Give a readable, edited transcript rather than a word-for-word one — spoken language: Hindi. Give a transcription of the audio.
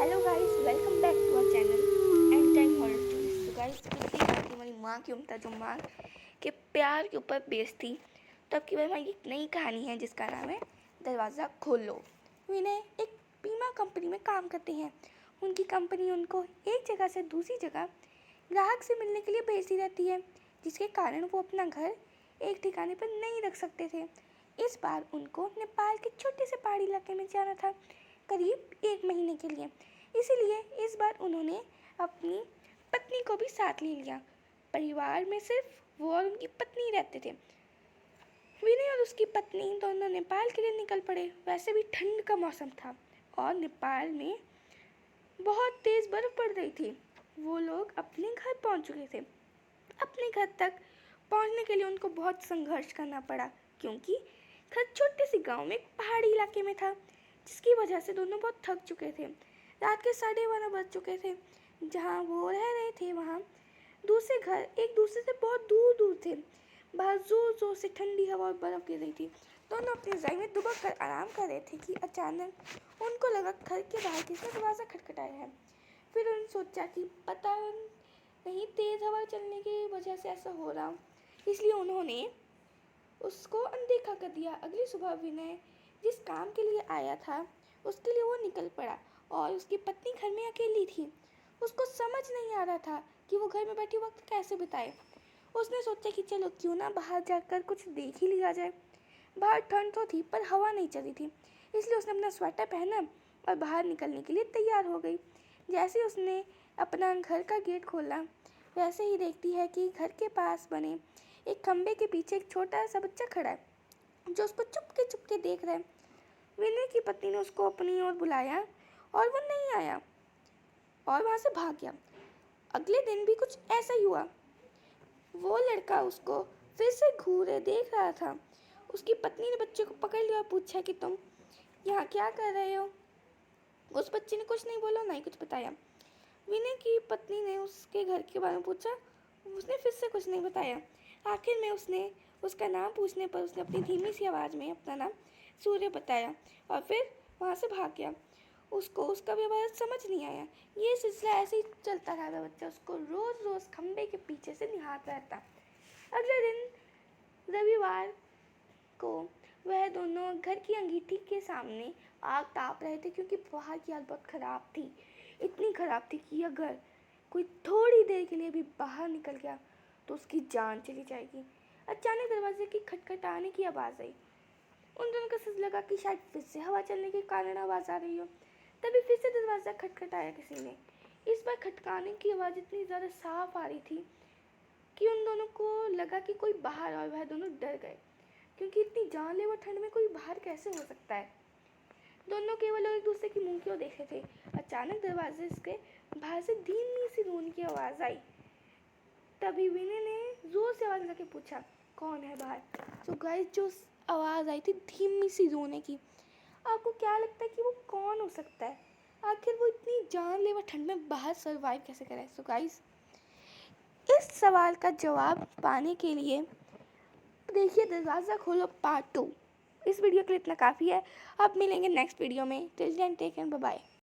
Hello guys, welcome back to our channel and time horror stories. तो गाइस, पिछली बार की हमारी माँ की उम्दा जो माँ के प्यार के ऊपर बेस्ड थी, तो अब की बार हमारी एक नई कहानी है जिसका नाम है दरवाज़ा खोलो। विनय एक बीमा कंपनी में काम करते हैं। उनकी कंपनी उनको एक जगह से दूसरी जगह ग्राहक से मिलने के लिए भेजती रहती है, जिसके कारण वो अपना घर एक ठिकाने पर नहीं रख सकते थे। इस बार उनको नेपाल के छोटे से पहाड़ी इलाके में जाना था, करीब 1 महीने के लिए। इसीलिए इस बार उन्होंने अपनी पत्नी को भी साथ ले लिया। परिवार में सिर्फ वो और उनकी पत्नी रहते थे। विनय और उसकी पत्नी दोनों नेपाल के लिए निकल पड़े। वैसे भी ठंड का मौसम था और नेपाल में बहुत तेज बर्फ पड़ रही थी। वो लोग अपने घर पहुंच चुके थे। अपने घर तक पहुंचने के लिए उनको बहुत संघर्ष करना पड़ा, क्योंकि घर छोटे से गांव में एक पहाड़ी इलाके में था, जिसकी वजह से दोनों बहुत थक चुके थे। रात के 12:30 बज चुके थे। जहाँ वो रह रहे थे वहाँ दूसरे घर एक दूसरे से बहुत दूर दूर थे। बाहर जोर जोर से ठंडी हवा और बर्फ गिर रही थी। दोनों अपनी रज़ाई में दुबक कर आराम कर रहे थे कि अचानक उनको लगा घर के बाहर किसी ने दरवाज़ा खटखटाया है। फिर उन्होंने सोचा कि पता नहीं तेज़ हवा चलने की वजह से ऐसा हो रहा, इसलिए उन्होंने उसको अनदेखा कर दिया। अगली सुबह विनय जिस काम के लिए आया था उसके लिए वो निकल पड़ा और उसकी पत्नी घर में अकेली थी। उसको समझ नहीं आ रहा था कि वो घर में बैठी वक्त कैसे बिताए। उसने सोचा कि चलो क्यों ना बाहर जाकर कुछ देख ही लिया जाए। बाहर ठंड तो थी पर हवा नहीं चली थी, इसलिए उसने अपना स्वेटर पहना और बाहर निकलने के लिए तैयार हो गई। जैसे ही उसने अपना घर का गेट खोला, वैसे ही देखती है कि घर के पास बने एक खंबे के पीछे एक छोटा सा बच्चा खड़ा है, जो उसको चुपके चुपके देख रहा है। विनय की पत्नी ने उसको अपनी ओर बुलाया और वो नहीं आया और वहां से भाग गया। अगले दिन भी कुछ ऐसा ही हुआ। वो लड़का उसको फिर से घूरे देख रहा था। उसकी पत्नी ने बच्चे को पकड़ लिया और पूछा कि तुम यहाँ क्या कर रहे हो। उस बच्चे ने कुछ नहीं बोला, ना ही कुछ बताया। विनय की पत्नी ने उसके घर के बारे में पूछा, उसने फिर से कुछ नहीं बताया। आखिर में उसने उसका नाम पूछने पर उसने अपनी धीमी सी आवाज़ में अपना नाम सूर्य बताया और फिर वहाँ से भाग गया। उसको उसका व्यवहार समझ नहीं आया। ये सिलसिला ऐसे ही चलता रहा। बच्चा उसको रोज़ रोज़ खंबे के पीछे से निहारता रहता। अगले दिन रविवार को वह दोनों घर की अंगीठी के सामने आग ताप रहे थे, क्योंकि बाहर की हालत बहुत ख़राब थी। इतनी ख़राब थी कि अगर कोई थोड़ी देर के लिए भी बाहर निकल गया तो उसकी जान चली जाएगी। अचानक दरवाजे की खटखटाने की आवाज़ आई। उन दोनों को ऐसा लगा कि शायद फिर से हवा चलने के कारण आवाज़ आ रही हो। तभी फिर से दरवाज़ा खटखटाया किसी ने। इस बार खटकाने की आवाज़ इतनी ज़्यादा साफ आ रही थी कि उन दोनों को लगा कि कोई बाहर, और वह दोनों डर गए, क्योंकि इतनी जानलेवा ठंड में कोई बाहर कैसे हो सकता है। दोनों केवल एक दूसरे की मुंह की ओर देख रहे थे। अचानक दरवाजे के बाहर से धीमी सी रोने की आवाज़ आई। तभी विनय ने जोर से आवाज़ करके पूछा, कौन है बाहर। तो गाइस, जो आवाज़ आई थी धीमी सी रोने की, आपको क्या लगता है कि वो कौन हो सकता है? आखिर वो इतनी जानलेवा ठंड में बाहर सरवाइव कैसे करे? सो गाइस, इस सवाल का जवाब पाने के लिए देखिए दरवाज़ा खोलो पार्ट 2। इस वीडियो के लिए इतना काफ़ी है। अब मिलेंगे नेक्स्ट वीडियो में। Till then take care, bye bye.